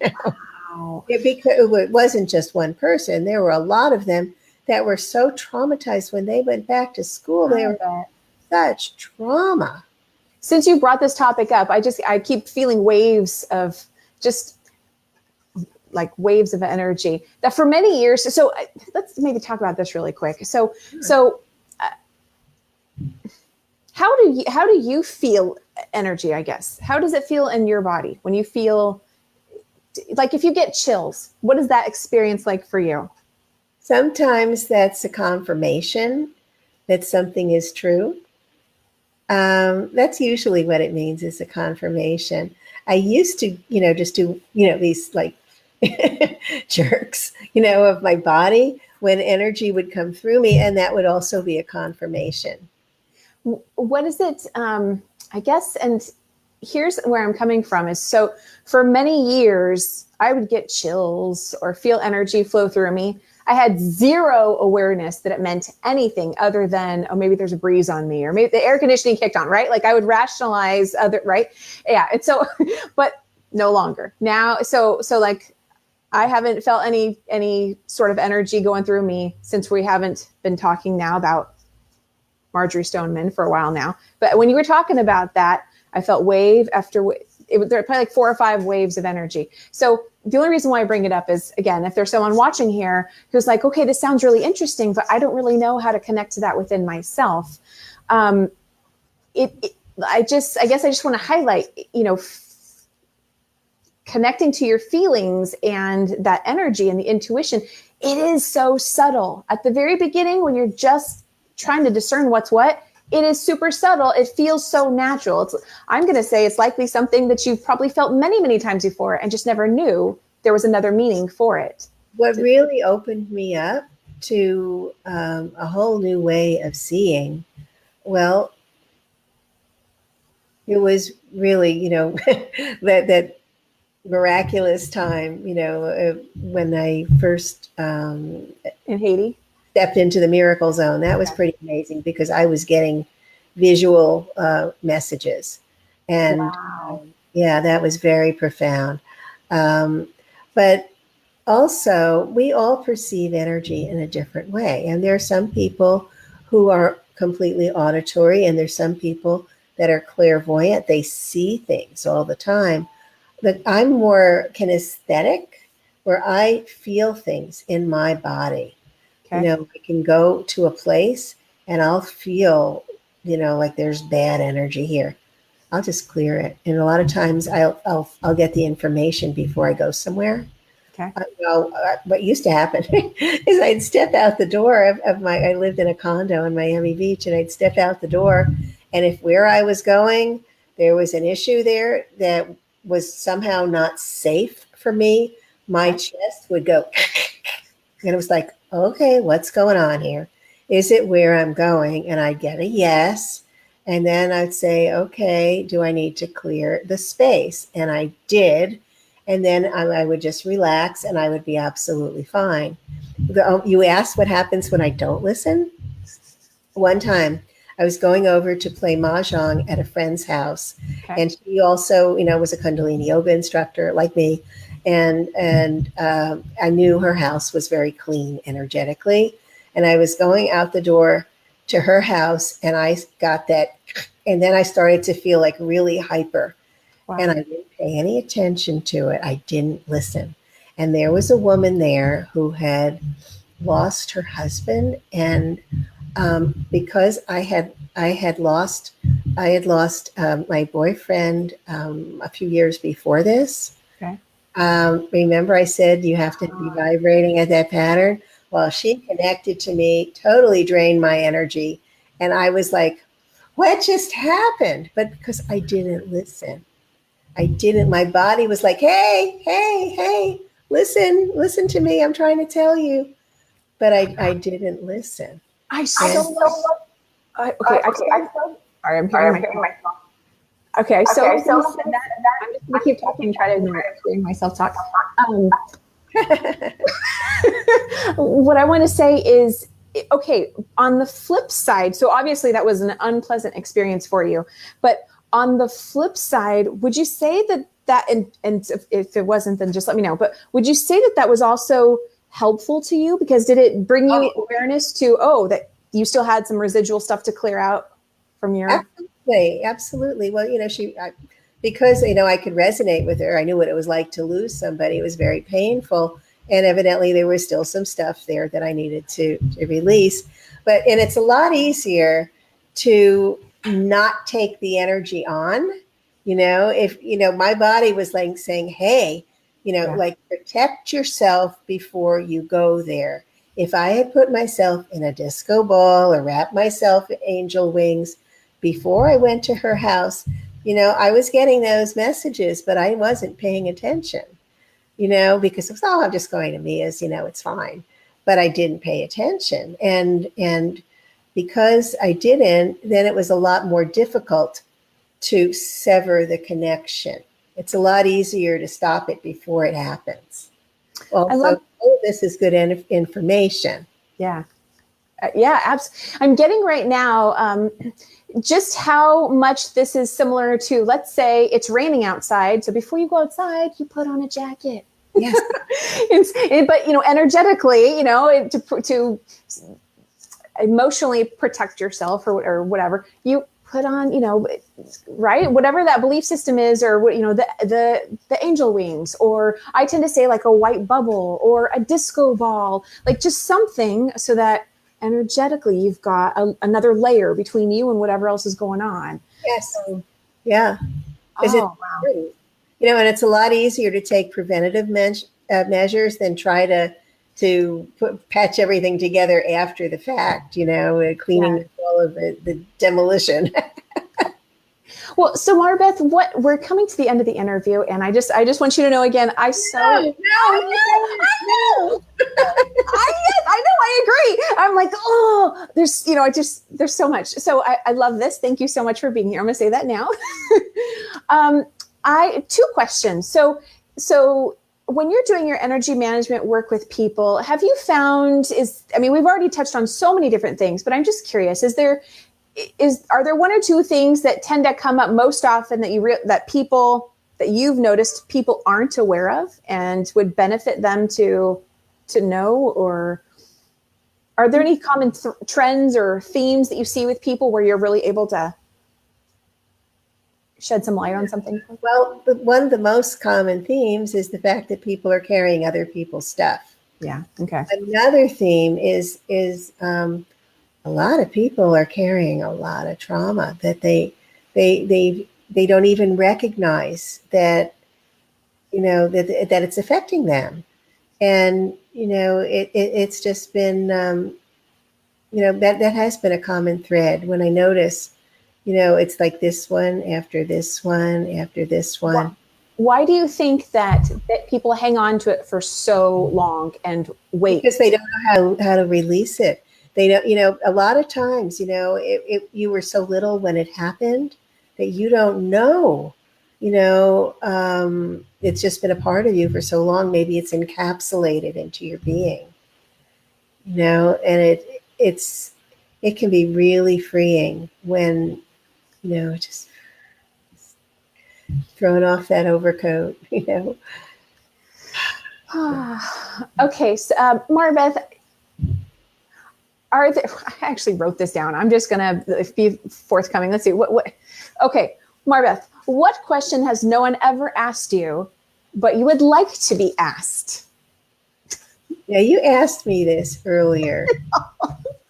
Wow. Because it wasn't just one person. There were a lot of them that were so traumatized when they went back to school. They were such trauma. Since you brought this topic up, I keep feeling waves of just like waves of energy that for many years. So let's maybe talk about this really quick. So how do you feel energy? I guess how does it feel in your body when you feel like if you get chills? What is that experience like for you? Sometimes that's a confirmation that something is true. That's usually what it means, is a confirmation. I used to, just do, these like jerks, of my body when energy would come through me. And that would also be a confirmation. What is it? I guess, and here's where I'm coming from is, so for many years, I would get chills or feel energy flow through me. I had zero awareness that it meant anything other than, oh, maybe there's a breeze on me, or maybe the air conditioning kicked on, right? Like I would rationalize right? Yeah. And so, but no longer now. So like I haven't felt any sort of energy going through me since we haven't been talking now about Marjorie Stoneman for a while now. But when you were talking about that, I felt wave after wave. There were probably like 4 or 5 waves of energy. So the only reason why I bring it up is, again, if there's someone watching here who's like, okay, this sounds really interesting, but I don't really know how to connect to that within myself. I guess I just want to highlight, connecting to your feelings and that energy and the intuition. It is so subtle at the very beginning when you're just trying to discern what's what. It is super subtle. It feels so natural. I'm going to say it's likely something that you've probably felt many, many times before and just never knew there was another meaning for it. What really opened me up to a whole new way of seeing, well, it was really, that miraculous time, when I first in Haiti stepped into the miracle zone. That was pretty amazing because I was getting visual messages. And wow. Yeah, that was very profound. But also, we all perceive energy in a different way. And there are some people who are completely auditory, and there's some people that are clairvoyant. They see things all the time. But I'm more kinesthetic, where I feel things in my body. Okay. I can go to a place and I'll feel, like there's bad energy here. I'll just clear it. And a lot of times I'll get the information before I go somewhere. Okay. What used to happen is I'd step out the door I lived in a condo in Miami Beach, and I'd step out the door. And if where I was going, there was an issue there that was somehow not safe for me, my chest would go, and it was like, okay, what's going on here? Is it where I'm going? And I'd get a yes. And then I'd say, okay, do I need to clear the space? And I did. And then I would just relax and I would be absolutely fine. You asked what happens when I don't listen? One time I was going over to play Mahjong at a friend's house. Okay. And she also, was a Kundalini yoga instructor like me. And I knew her house was very clean energetically. And I was going out the door to her house, and I got that. And then I started to feel like really hyper. Wow. And I didn't pay any attention to it. I didn't listen. And there was a woman there who had lost her husband. And because I had lost my boyfriend a few years before this. Okay. Remember I said you have to be vibrating at that pattern? Well, she connected to me, totally drained my energy. And I was like, what just happened? But because I didn't listen. My body was like, hey, listen to me. I'm trying to tell you. But I didn't listen. Sorry, I'm hearing myself. Okay, so that, I'm just going to keep talking, try to bring myself talk. What I want to say is, okay, on the flip side, so obviously that was an unpleasant experience for you, but on the flip side, would you say and if it wasn't, then just let me know, but would you say that was also helpful to you? Because did it bring you awareness to, that you still had some residual stuff to clear out from your... Absolutely. Well, because, I could resonate with her. I knew what it was like to lose somebody. It was very painful. And evidently there was still some stuff there that I needed to release. And it's a lot easier to not take the energy on, if, my body was like saying, hey, like protect yourself before you go there. If I had put myself in a disco ball or wrapped myself in angel wings before I went to her house, I was getting those messages, but I wasn't paying attention, because it was, I'm just going to Mia's, it's fine. But I didn't pay attention. And because I didn't, then it was a lot more difficult to sever the connection. It's a lot easier to stop it before it happens. Also, this is good information. Yeah. I'm getting right now just how much this is similar to, let's say it's raining outside. So before you go outside, you put on a jacket. Yes. But, energetically, to emotionally protect yourself or whatever, you put on, right, whatever that belief system is, or the angel wings, or I tend to say like a white bubble or a disco ball, like just something so that energetically you've got another layer between you and whatever else is going on. Yes. Yeah. Wow. And it's a lot easier to take preventative measures than try to patch everything together after the fact, cleaning all of the demolition. Well, so MarBeth, we're coming to the end of the interview, and I just want you to know again, I know. I agree. I'm like, there's so much. So I love this. Thank you so much for being here. I'm going to say that now. Two questions. So when you're doing your energy management work with people, have you found we've already touched on so many different things, but I'm just curious, are there one or two things that tend to come up most often that you've noticed people aren't aware of and would benefit them to know? Or are there any common trends or themes that you see with people where you're really able to shed some light on something? Well, one of the most common themes is the fact that people are carrying other people's stuff. Yeah. Okay. Another theme is a lot of people are carrying a lot of trauma that they don't even recognize that, that it's affecting them. And, it's just been, that has been a common thread when I notice, it's like this one after this one after this one. Why do you think that people hang on to it for so long and wait? Because they don't know how to release it. They don't, a lot of times, you were so little when it happened that you don't know, it's just been a part of you for so long. Maybe it's encapsulated into your being, and it can be really freeing when, just throwing off that overcoat, Okay. So, MarBeth, I actually wrote this down. I'm just going to be forthcoming. Let's see what. Okay. MarBeth, what question has no one ever asked you, but you would like to be asked? Yeah, you asked me this earlier,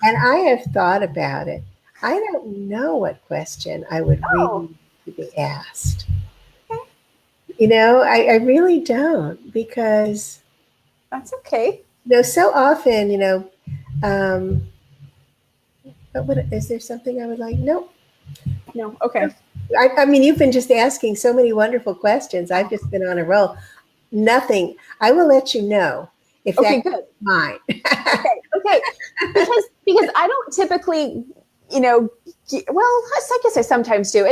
and I have thought about it. I don't know what question I would really like to be asked. I really don't, because that's okay. So often, but is there something I would like? Nope. No. Okay. I mean, you've been just asking so many wonderful questions. I've just been on a roll. Nothing. I will let you know if that's mine. Okay. Because I don't typically, well, I guess I sometimes do.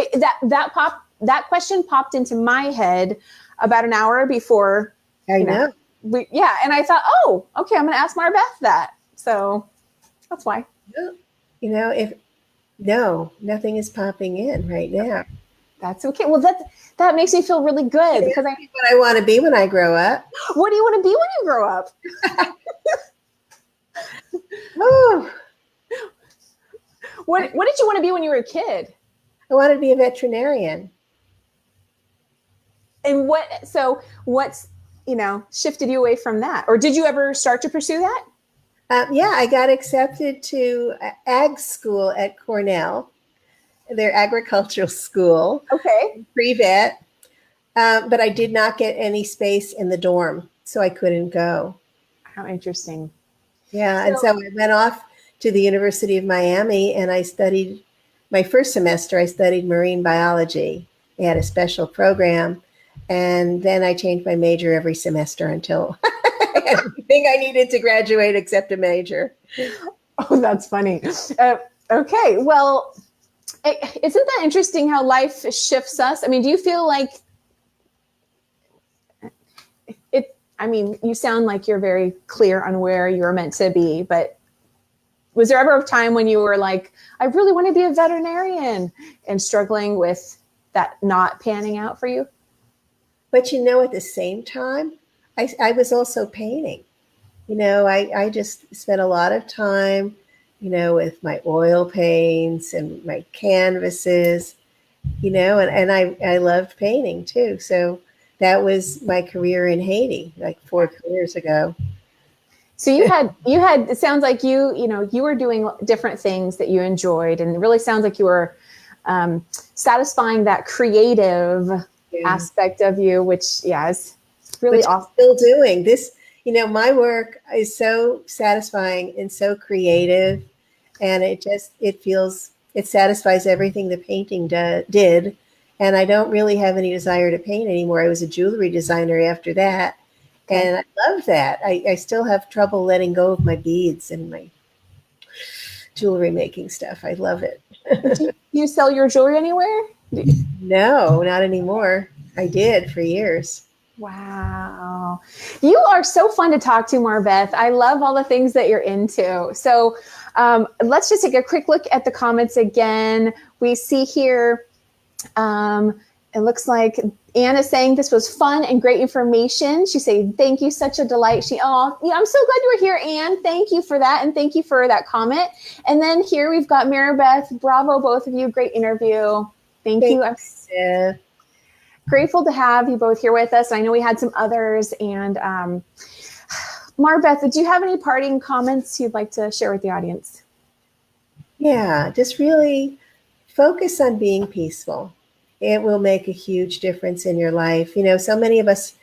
That question popped into my head about an hour before. I know. And I thought, oh, okay, I'm going to ask MarBeth that. So that's why. You know, nothing is popping in right now. That's okay. Well, that makes me feel really good because what I want to be when I grow up. What do you want to be when you grow up? Oh, what did you want to be when you were a kid? I wanted to be a veterinarian. And what's shifted you away from that? Or did you ever start to pursue that? Yeah, I got accepted to ag school at Cornell, their agricultural school. Okay. Pre-vet. But I did not get any space in the dorm, so I couldn't go. How interesting. Yeah, and so I went off to the University of Miami, and I studied, my first semester, I studied marine biology. They had a special program, and then I changed my major every semester until I had everything I needed to graduate except a major. Oh, that's funny. Okay, well, isn't that interesting how life shifts us? I mean, do you feel like you sound like you're very clear on where you're meant to be, but was there ever a time when you were like, I really want to be a veterinarian, and struggling with that not panning out for you? But at the same time, I was also painting. I just spent a lot of time, with my oil paints and my canvases, and I loved painting too. So that was my career in Haiti, like 4 years ago. So you had, it sounds like you were doing different things that you enjoyed, and it really sounds like you were satisfying that creative aspect of you, which is really awesome. Still doing this, my work is so satisfying and so creative, and it satisfies everything the painting did. And I don't really have any desire to paint anymore. I was a jewelry designer after that. Okay. And I love that. I still have trouble letting go of my beads and my jewelry making stuff. I love it. Do you sell your jewelry anywhere? No, not anymore. I did for years. Wow. You are so fun to talk to, MarBeth. I love all the things that you're into. So let's just take a quick look at the comments again. We see here, it looks like Anne is saying this was fun and great information. She's saying, thank you, such a delight. I'm so glad you were here, Anne. Thank you for that. And thank you for that comment. And then here we've got MarBeth. Bravo, both of you. Great interview. Thank you. I'm grateful to have you both here with us. I know we had some others. And MarBeth, do you have any parting comments you'd like to share with the audience? Yeah, just really focus on being peaceful. It will make a huge difference in your life. So many of us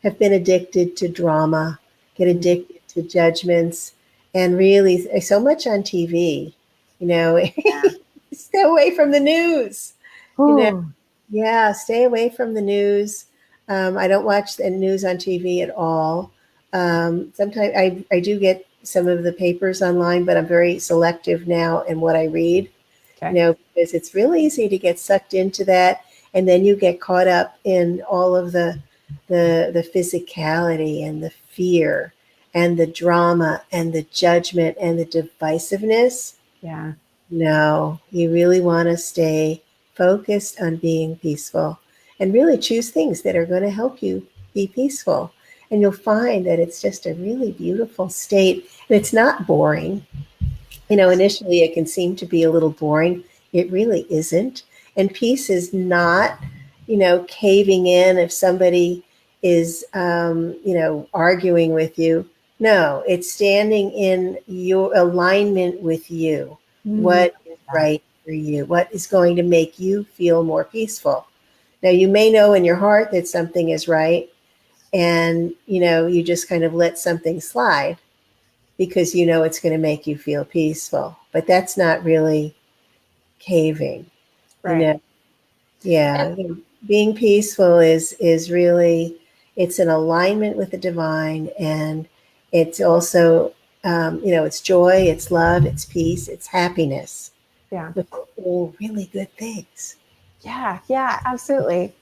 have been addicted to drama, get addicted to judgments, and really so much on TV, stay away from the news. Stay away from the news. I don't watch the news on TV at all. Sometimes I do get some of the papers online, but I'm very selective now in what I read. Okay. Because it's really easy to get sucked into that, and then you get caught up in all of the physicality and the fear and the drama and the judgment and the divisiveness. Yeah. No, you really want to stay focused on being peaceful and really choose things that are going to help you be peaceful. And you'll find that it's just a really beautiful state, and it's not boring. Initially it can seem to be a little boring. It really isn't. And peace is not, caving in if somebody is, arguing with you. No, it's standing in your alignment with you. Mm-hmm. What is right for you? What is going to make you feel more peaceful? Now, you may know in your heart that something is right, and, you just kind of let something slide because it's going to make you feel peaceful. But that's not really caving. Right. Yeah. Being peaceful is really, it's an alignment with the divine, and it's also, it's joy, it's love, it's peace, it's happiness. Yeah. With all really good things. Yeah, absolutely.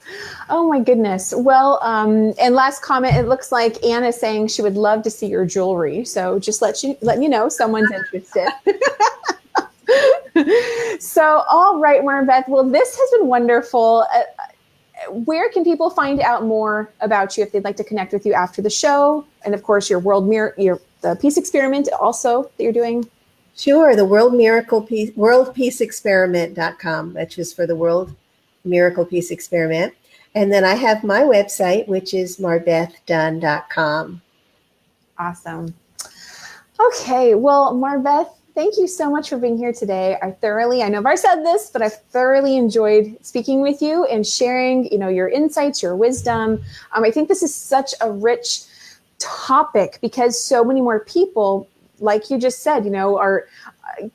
Oh my goodness. Well, and last comment, it looks like Anna's saying she would love to see your jewelry. So just let you know someone's interested. So, all right, MarBeth. Well, this has been wonderful. Where can people find out more about you if they'd like to connect with you after the show? And of course, your the Peace Experiment also that you're doing. Sure. The worldpeaceexperiment.com. That's just for the World Miracle Peace Experiment. And then I have my website, which is MarBethDunn.com. Awesome. Okay. Well, MarBeth, thank you so much for being here today. I know I've already said this, but I've thoroughly enjoyed speaking with you and sharing, your insights, your wisdom. I think this is such a rich topic because so many more people, like you just said,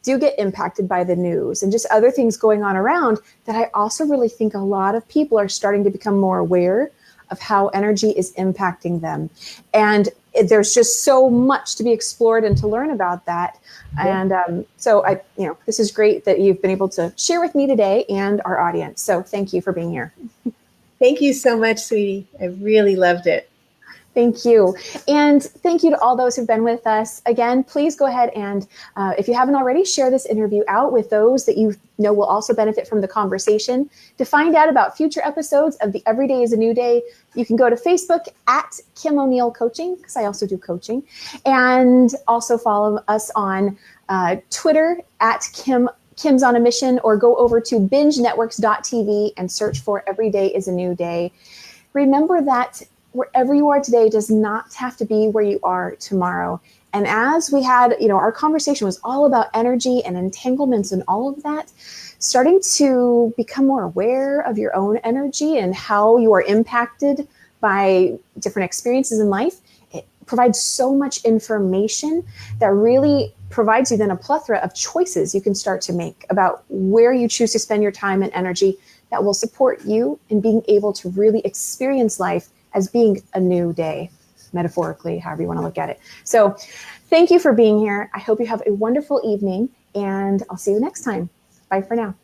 do get impacted by the news and just other things going on around, that I also really think a lot of people are starting to become more aware of how energy is impacting them. And there's just so much to be explored and to learn about that. And so this is great that you've been able to share with me today and our audience. So thank you for being here. Thank you so much, sweetie. I really loved it. Thank you. And thank you to all those who've been with us. Again, please go ahead and if you haven't already, share this interview out with those that you know will also benefit from the conversation. To find out about future episodes of the Every Day is a New Day, you can go to Facebook at Kim O'Neill Coaching, because I also do coaching, and also follow us on Twitter at Kim's on a Mission, or go over to bingenetworks.tv and search for Every Day is a New Day. Remember that wherever you are today does not have to be where you are tomorrow. And as we had, our conversation was all about energy and entanglements and all of that, starting to become more aware of your own energy and how you are impacted by different experiences in life. It provides so much information that really provides you then a plethora of choices you can start to make about where you choose to spend your time and energy that will support you in being able to really experience life as being a new day, metaphorically, however you want to look at it. So thank you for being here. I hope you have a wonderful evening, and I'll see you next time. Bye for now.